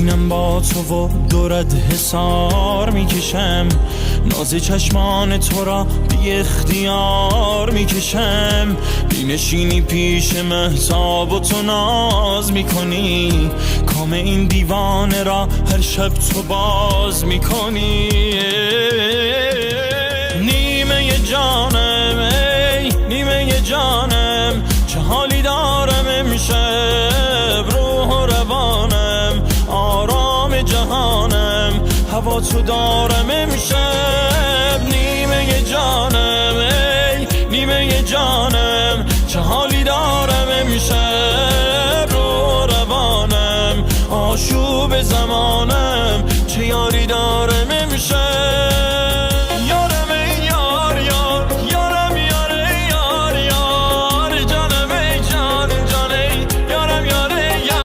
اینم با تو و دورت حسار میکشم، ناز چشمان تو را بی اختیار میکشم. بینشینی پیش مهتاب و تو ناز میکنی، کام این دیوانه را هر شب تو باز میکنی. نیمه جانم ای نیمه جانم، چه حالی دارم امشب، روح و روانم آرام جهانم، هوا تو دارم امشب. نیمه جانم ای نیمه جانم، چه حالی دارم امشب، روح و روانم آشوب زمانم، چه یاری دارم امشب.